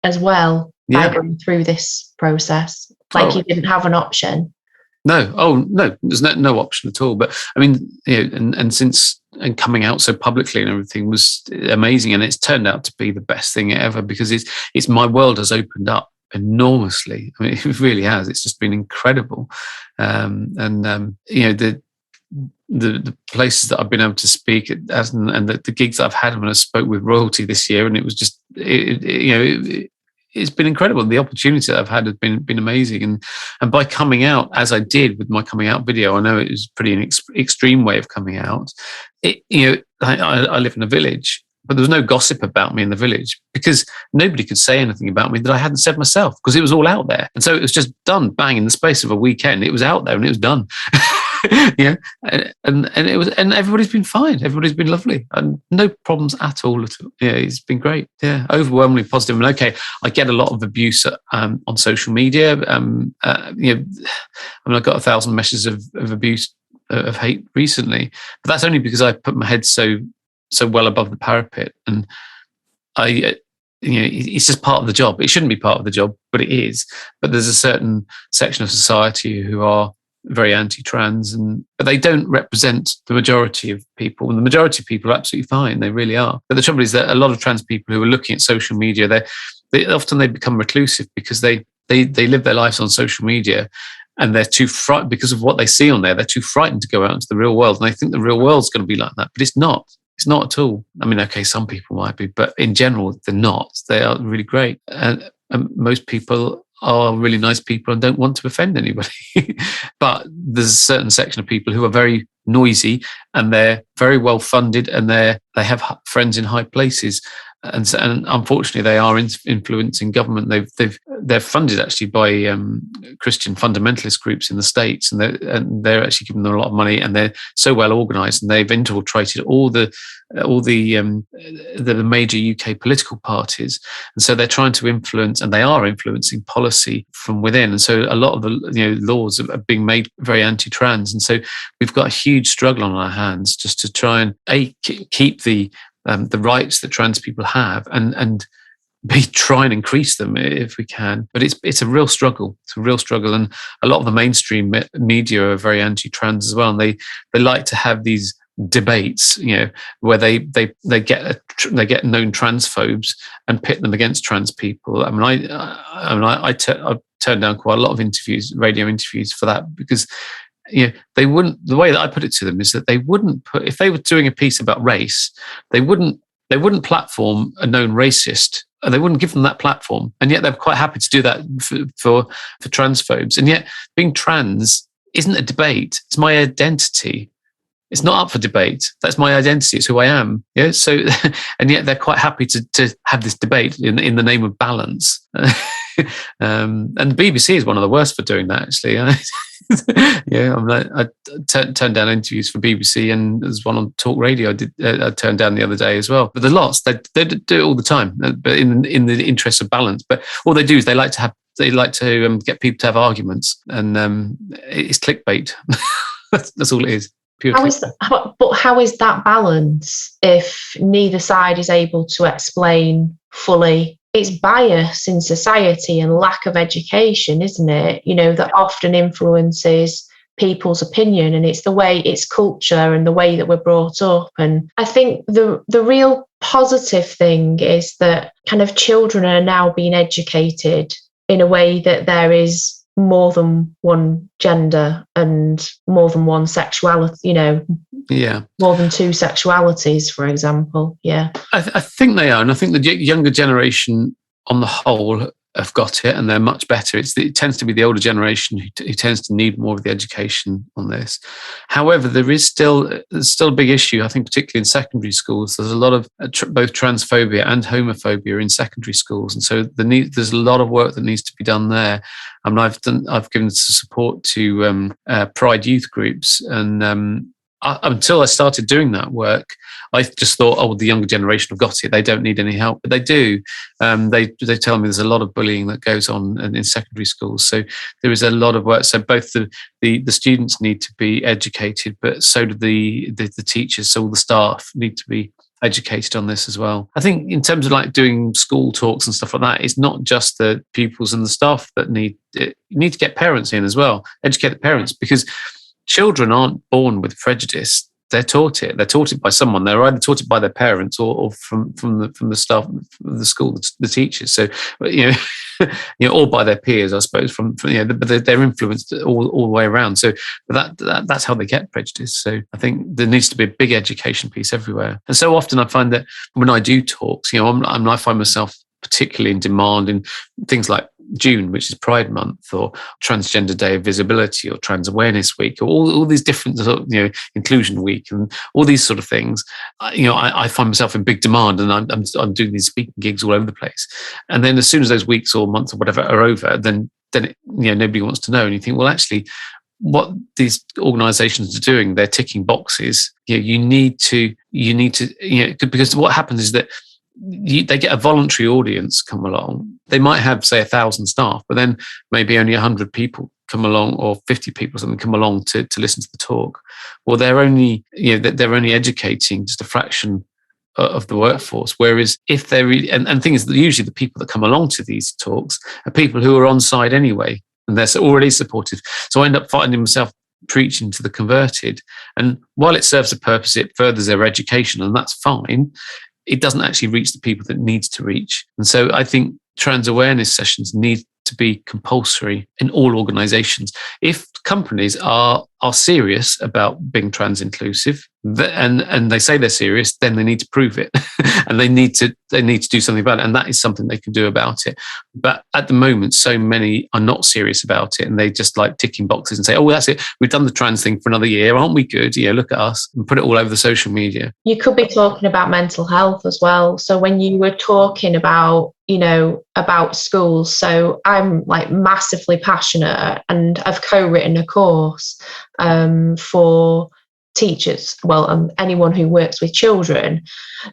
as well by going through this process. You didn't have an option. No, there's no option at all. But and coming out so publicly and everything was amazing, and it's turned out to be the best thing ever, because it's my world has opened up enormously. It really has. It's just been incredible, the places that I've been able to speak at, and the gigs that I've had when I spoke with royalty this year, and it was just it's been incredible. The opportunity that I've had has been amazing, and by coming out as I did with my coming out video, I know it was pretty an extreme way of coming out. I live in a village, but there was no gossip about me in the village, because nobody could say anything about me that I hadn't said myself, because it was all out there. And so it was just done, bang, in the space of a weekend. It was out there and it was done. Yeah, and it was, and everybody's been fine. Everybody's been lovely, and no problems at all. Yeah, it's been great. Yeah, overwhelmingly positive. And okay, I get a lot of abuse on social media. You know, I mean, I got 1,000 messages of abuse, of hate recently, but that's only because I put my head so well above the parapet, and I. You know, it's just part of the job. It shouldn't be part of the job, but it is. But there's a certain section of society who are very anti-trans, but they don't represent the majority of people. And the majority of people are absolutely fine. They really are. But the trouble is that a lot of trans people who are looking at social media, they often become reclusive because they live their lives on social media, and they're too frightened because of what they see on there. They're too frightened to go out into the real world, and they think the real world's going to be like that. But it's not. It's not at all. I mean, okay, some people might be, but in general, they're not. They are really great. And most people are really nice people and don't want to offend anybody. But there's a certain section of people who are very noisy, and they're very well funded, and they have friends in high places. And unfortunately, they are influencing government. They're funded actually by Christian fundamentalist groups in the States, and they're actually giving them a lot of money. And they're so well organised, and they've infiltrated all the major UK political parties. And so they're trying to influence, and they are influencing policy from within. And so a lot of the laws are being made very anti-trans. And so we've got a huge struggle on our hands just to try and keep the rights that trans people have, and try and increase them if we can. But it's a real struggle. It's a real struggle, and a lot of the mainstream media are very anti-trans as well. And they like to have these debates, where they get known transphobes and pit them against trans people. I mean, I've turned down quite a lot of radio interviews for that, because they wouldn't. The way that I put it to them is that they wouldn't if they were doing a piece about race, they wouldn't platform a known racist, and they wouldn't give them that platform. And yet they're quite happy to do that for transphobes. And yet being trans isn't a debate. It's my identity. It's not up for debate. That's my identity. It's who I am. Yeah. So, and yet they're quite happy to have this debate in the name of balance. And the BBC is one of the worst for doing that, actually. Yeah, I turned down interviews for BBC, and there's one on Talk Radio I turned down the other day as well. But the lots, they do it all the time, but in the interest of balance. But all they do is they like to get people to have arguments, and it's clickbait. That's all it is. How is that balance if neither side is able to explain fully? It's bias in society and lack of education, isn't it? That often influences people's opinion, and it's culture and the way that we're brought up. And I think the real positive thing is that kind of children are now being educated in a way that there is more than one gender and more than one sexuality, more than two sexualities, for example. Yeah. I think they are. And I think the younger generation on the whole have got it, and they're much better. It tends to be the older generation who tends to need more of the education on this. However, there's still a big issue, I think, particularly in secondary schools. There's a lot of both transphobia and homophobia in secondary schools, and so there's a lot of work that needs to be done there. I mean, I've given support to Pride youth groups, and until I started doing that work, I just thought, the younger generation have got it. They don't need any help, but they do. They tell me there's a lot of bullying that goes on in secondary schools. So there is a lot of work. So both the students need to be educated, but so do the teachers. So all the staff need to be educated on this as well. I think in terms of like doing school talks and stuff like that, it's not just the pupils and the staff that need to get parents in as well. Educate the parents, because children aren't born with prejudice. They're taught it. They're taught it by someone. They're either taught it by their parents or from the staff of the school, the teachers. So or by their peers, I suppose. But they're influenced all the way around. So that's how they get prejudice. So I think there needs to be a big education piece everywhere. And so often I find that when I do talks, I find myself particularly in demand in things like June, which is Pride Month, or Transgender Day of Visibility, or Trans Awareness Week, or all these different Inclusion Week, and all these sort of things. I find myself in big demand, and I'm doing these speaking gigs all over the place. And then as soon as those weeks or months or whatever are over, then nobody wants to know. And you think, well, actually, what these organisations are doing, they're ticking boxes. You need to, because what happens is that they get a voluntary audience come along. They might have, say, 1,000 staff, but then maybe only 100 people come along, or 50 people or something come along to listen to the talk. Well, they're only educating just a fraction of the workforce. Whereas if they're and the thing is that usually the people that come along to these talks are people who are on side anyway, and they're already supportive. So I end up finding myself preaching to the converted. And while it serves a purpose, it furthers their education, and that's fine. It doesn't actually reach the people that it needs to reach. And so I think trans awareness sessions need to be compulsory in all organizations. If companies are serious about being trans inclusive, and they say they're serious, then they need to prove it. And they need to do something about it. And that is something they can do about it. But at the moment, so many are not serious about it, and they just like ticking boxes and say, oh, well, that's it. We've done the trans thing for another year. Aren't we good? Yeah, look at us, and put it all over the social media. You could be talking about mental health as well. So when you were talking about, about schools, so I'm like massively passionate, and I've co-written a course for teachers, anyone who works with children.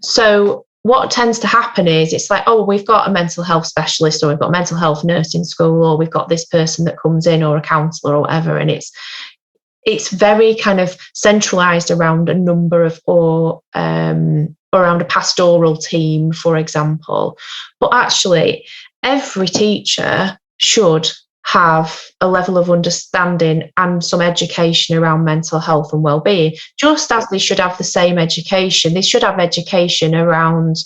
So what tends to happen is it's like, oh, we've got a mental health specialist, or we've got a mental health nurse in school, or we've got this person that comes in, or a counsellor or whatever. And it's very kind of centralised around a number of, or around a pastoral team, for example. But actually, every teacher should have a level of understanding and some education around mental health and well-being, just as they should have the same education. They should have education around,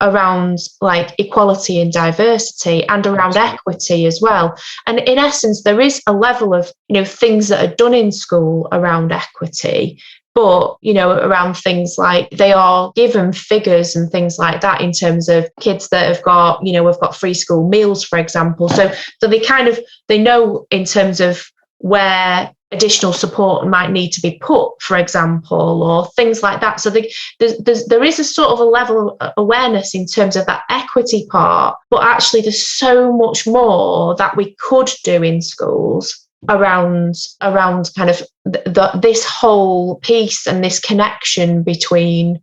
around like equality and diversity, and around equity as well. And in essence, there is a level of, things that are done in school around equity, but, around things like they are given figures and things like that in terms of kids that have got, we've got free school meals, for example. So they know in terms of where additional support might need to be put, for example, or things like that. So there is a sort of a level of awareness in terms of that equity part, but actually there's so much more that we could do in schools around kind of this whole piece and this connection between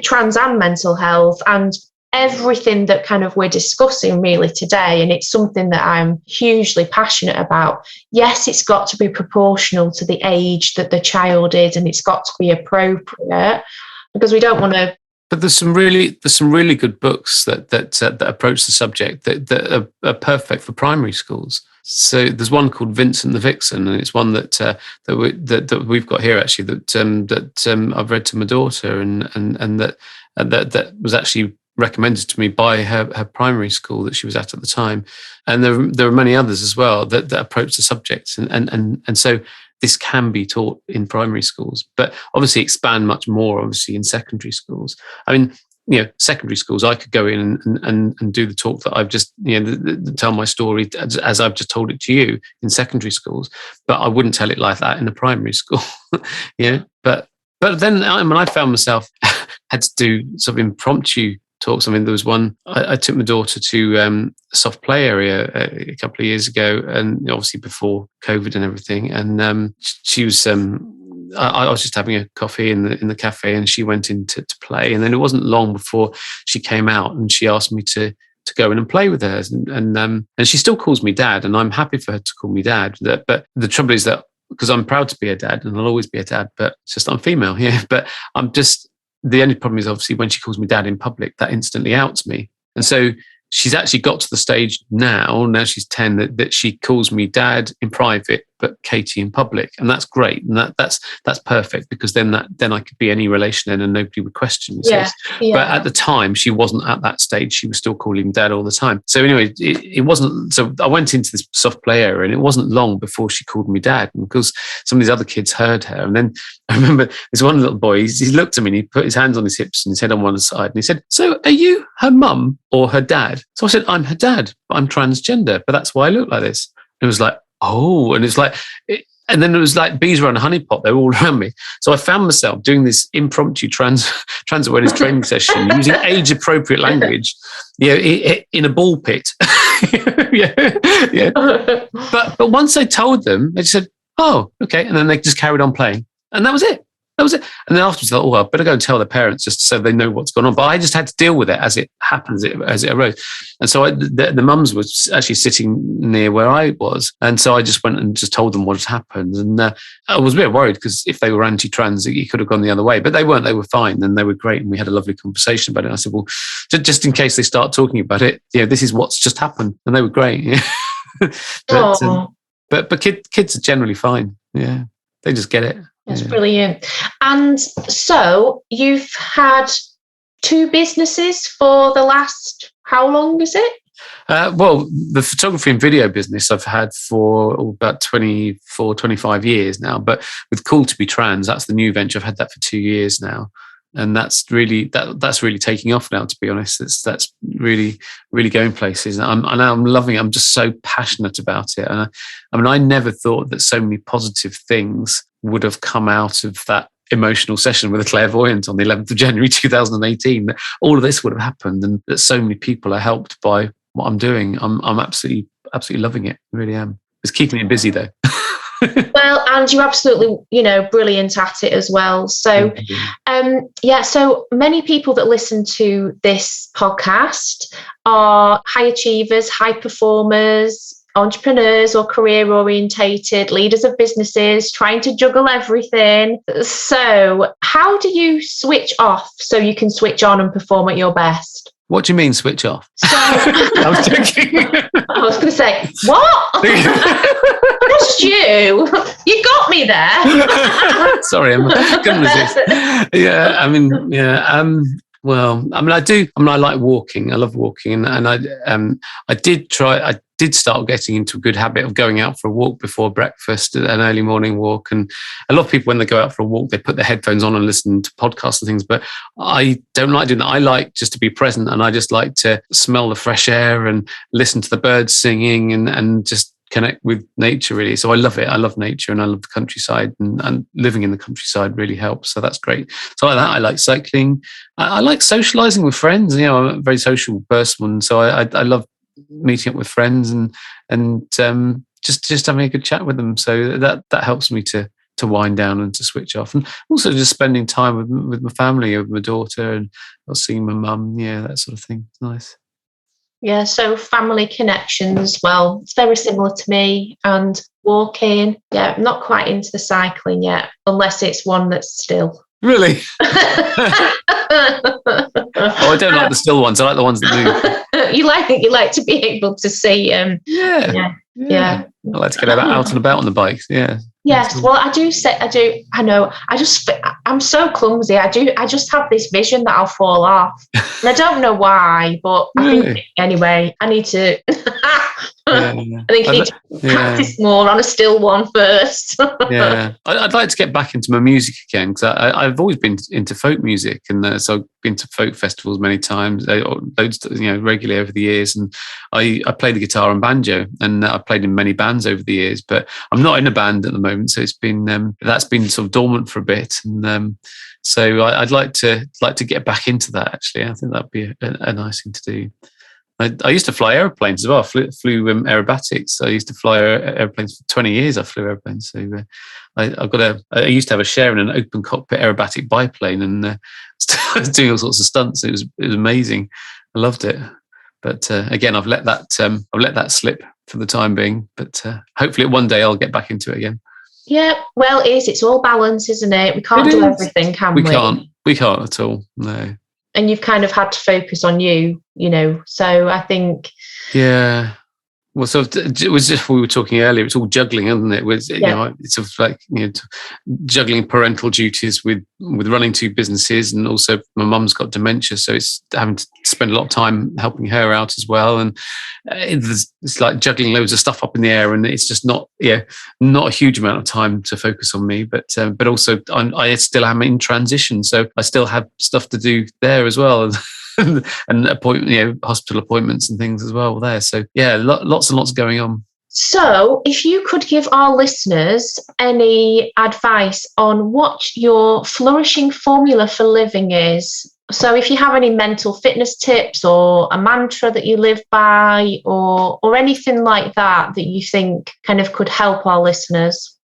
trans and mental health and everything that kind of we're discussing really today. And it's something that I'm hugely passionate about. Yes, it's got to be proportional to the age that the child is, and it's got to be appropriate, because we don't want to. But there's some really good books that approach the subject that are perfect for primary schools. So there's one called Vincent the Vixen, and it's one that we've got here actually that I've read to my daughter, and that was actually recommended to me by her primary school that she was at the time. And there are many others as well that approach the subject, and so this can be taught in primary schools, but obviously expand much more obviously in secondary schools. I mean, secondary schools, I could go in and do the talk that I've just, tell my story as I've just told it to you in secondary schools, but I wouldn't tell it like that in a primary school. But then I found myself had to do sort of impromptu talks. I mean, there was one, I took my daughter to a soft play area a couple of years ago, and obviously before COVID and everything. And she was, I was just having a coffee in the cafe, and she went in to play. And then it wasn't long before she came out, and she asked me to go in and play with her. And she still calls me dad, and I'm happy for her to call me dad. But the trouble is that, because I'm proud to be a dad, and I'll always be a dad, but it's just I'm female, but I'm just, the only problem is obviously when she calls me dad in public, that instantly outs me. And so she's actually got to the stage now she's 10, that she calls me dad in private, but Katie in public. And that's great. And that's perfect, because then I could be any relation then and nobody would question me. Yeah. But at the time, she wasn't at that stage. She was still calling him dad all the time. So anyway, it wasn't, so I went into this soft play area, and it wasn't long before she called me dad, and because some of these other kids heard her. And then I remember this one little boy, he looked at me and he put his hands on his hips and his head on one side, and he said, "So are you her mum or her dad?" So I said, "I'm her dad, but I'm transgender, but that's why I look like this." And it was like, oh, and it's like, And then it was like bees around a honeypot. They were all around me. So I found myself doing this impromptu trans awareness training session using age-appropriate language, in a ball pit. yeah. But once I told them, they just said, "Oh, okay," and then they just carried on playing, and that was it. That was it. And then afterwards, I thought, I better go and tell their parents just so they know what's going on. But I just had to deal with it as it happens, as it arose. And so the mums was actually sitting near where I was. And so I just went and just told them what had happened. And I was a bit worried because if they were anti-trans, it could have gone the other way. But they weren't. They were fine. And they were great. And we had a lovely conversation about it. And I said, well, just in case they start talking about it, this is what's just happened. And they were great. But kids are generally fine. Yeah. They just get it. That's brilliant. And so you've had 2 businesses for the last, how long is it? Well, the photography and video business I've had for about 24, 25 years now. But with Cool to be Trans, that's the new venture. I've had that for 2 years now. And that's really taking off now, to be honest. That's really, really going places. And I'm loving it. I'm just so passionate about it. And I never thought that so many positive things would have come out of that emotional session with a clairvoyant on the 11th of January 2018. That all of this would have happened, and that so many people are helped by what I'm doing. I'm absolutely loving it. I really am. It's keeping me busy though. Well, and you're absolutely, brilliant at it as well. So, so many people that listen to this podcast are high achievers, high performers, entrepreneurs or career orientated, leaders of businesses, trying to juggle everything. So how do you switch off so you can switch on and perform at your best? What do you mean switch off? So, I was joking. I was going to say, what? Just you got me there. Sorry, I couldn't resist. I like walking. I love walking, and I did start getting into a good habit of going out for a walk before breakfast, an early morning walk. And a lot of people, when they go out for a walk, they put their headphones on and listen to podcasts and things. But I don't like doing that. I like just to be present, and I just like to smell the fresh air and listen to the birds singing and just connect with nature, really. So I love it. I love nature, and I love the countryside, and living in the countryside really helps. So that's great. So like that, I like cycling. I like socializing with friends. I'm a very social person, so I love meeting up with friends and just having a good chat with them. So that helps me to wind down and to switch off, and also just spending time with my family, with my daughter, and seeing my mum. That sort of thing. It's nice. Yeah, so family connections, well, it's very similar to me. And walking, I'm not quite into the cycling yet, unless it's one that's still. Really? I don't like the still ones. I like the ones that move. You like to be able to see. Yeah. I like to get out and about on the bike. Yeah. Yes. Well, I know. I'm so clumsy. I just have this vision that I'll fall off. And I don't know why, but I think anyway, I need to. I think I need to practice more on a still one first. I'd like to get back into my music again, because I've always been into folk music, and so I've been to folk festivals many times, loads, regularly over the years. And I play the guitar and banjo, and I've played in many bands over the years, but I'm not in a band at the moment, so it's been that's been sort of dormant for a bit, and so I'd like to get back into that. Actually, I think that'd be a nice thing to do. I used to fly airplanes as well. Flew aerobatics. I used to fly airplanes for 20 years. I flew airplanes. So I used to have a share in an open cockpit aerobatic biplane, and I was doing all sorts of stunts. It was amazing. I loved it. But again, I've let that slip for the time being. But hopefully, one day I'll get back into it again. Yeah, well, it's all balance, isn't it? We can't do everything, can we? We can't at all. No. And you've kind of had to focus on you, so I think. Yeah. Well, so it was just, we were talking earlier, it's all juggling, isn't it? It's sort of like, juggling parental duties with running 2 businesses, and also my mum's got dementia, so it's having to spend a lot of time helping her out as well. And it's like juggling loads of stuff up in the air, and it's just not a huge amount of time to focus on me. But also I still am in transition, so I still have stuff to do there as well. And hospital appointments and things as well there. So lots and lots going on. So if you could give our listeners any advice on what your flourishing formula for living is. So if you have any mental fitness tips or a mantra that you live by or anything like that you think kind of could help our listeners.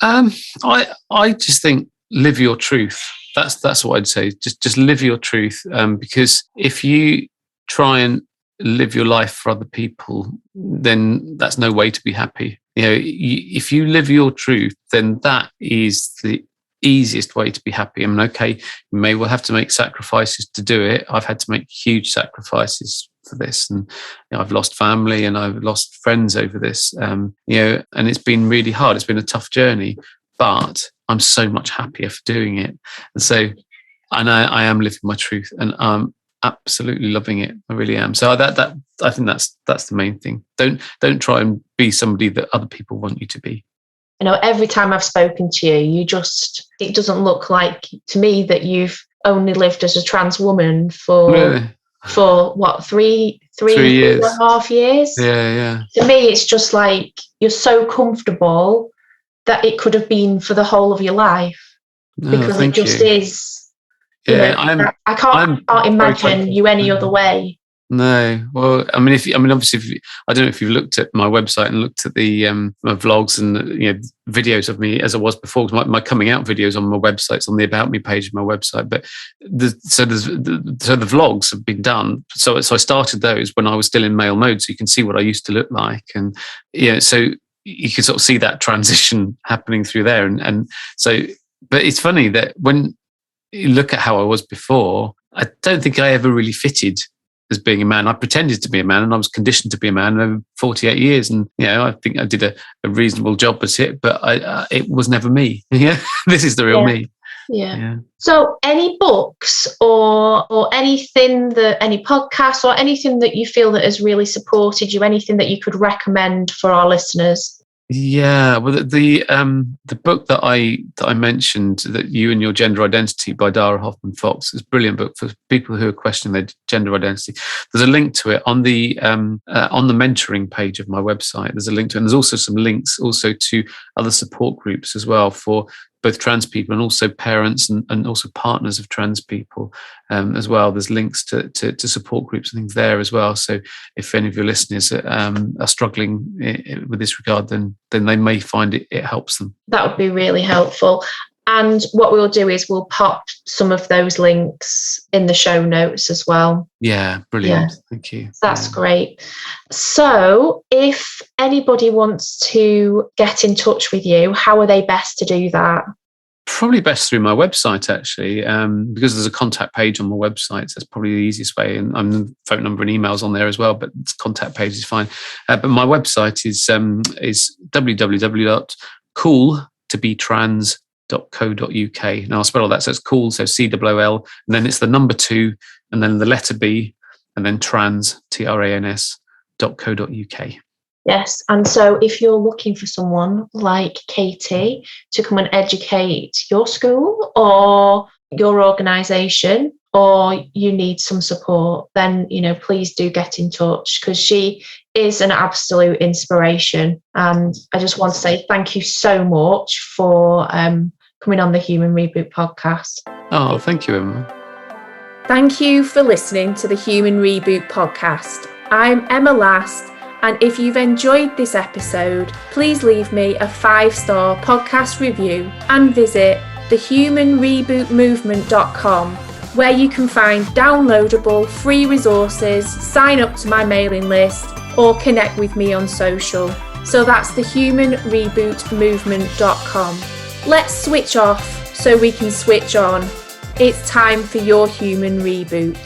I just think live your truth. That's what I'd say. Just live your truth. Because if you try and live your life for other people, then that's no way to be happy. If you live your truth, then that is the easiest way to be happy. I mean, okay, you may well have to make sacrifices to do it. I've had to make huge sacrifices for this, and I've lost family and I've lost friends over this. And it's been really hard. It's been a tough journey, but I'm so much happier for doing it. And so, I am living my truth, and I'm absolutely loving it. I really am. So that I think that's the main thing. Don't try and be somebody that other people want you to be. Every time I've spoken to you, it doesn't look like to me that you've only lived as a trans woman for what, three years. 3.5 years? Yeah. To me, it's just like you're so comfortable that it could have been for the whole of your life, because it just is. Yeah, I can't imagine you any other way. No, well, obviously, I don't know if you've looked at my website and looked at the my vlogs and videos of me as I was before. My coming out videos on my website, it's on the About Me page of my website. But the vlogs have been done. So I started those when I was still in male mode, so you can see what I used to look like, and so you can sort of see that transition happening through there. And so, but it's funny that when you look at how I was before, I don't think I ever really fitted as being a man. I pretended to be a man, and I was conditioned to be a man over 48 years. And I think I did a reasonable job at it, but it was never me. This is the real me. Yeah. So any books or anything any podcasts or anything that you feel that has really supported you, anything that you could recommend for our listeners? Yeah, well, the book that I mentioned, that You and Your Gender Identity by Dara Hoffman Fox, is a brilliant book for people who are questioning their gender identity. There's a link to it on the mentoring page of my website. There's a link to it, and there's also some links also to other support groups as well for both trans people and also parents and also partners of trans people as well. There's links to support groups and things there as well. So if any of your listeners are struggling with this regard, then they may find it helps them. That would be really helpful. And what we'll do is we'll pop some of those links in the show notes as well. Yeah, brilliant. Yeah. Thank you. That's great. So if anybody wants to get in touch with you, how are they best to do that? Probably best through my website, actually, because there's a contact page on my website. So that's probably the easiest way. And the phone number and emails on there as well, but the contact page is fine. But my website is www.cooltobetrans.co.uk. Now I'll spell all that. So it's cool, so COOL, and then it's the number 2, and then the letter B, and then trans, TRANS.co.uk. Yes, and so if you're looking for someone like Katie to come and educate your school or your organisation, or you need some support, then please do get in touch, because she is an absolute inspiration. And I just want to say thank you so much for coming on the Human Reboot podcast. Oh, thank you, Emma. Thank you for listening to the Human Reboot podcast. I'm Emma Last. And if you've enjoyed this episode, please leave me a 5-star podcast review and visit thehumanrebootmovement.com, where you can find downloadable free resources, sign up to my mailing list, or connect with me on social. So that's thehumanrebootmovement.com. Let's switch off so we can switch on. It's time for your human reboot.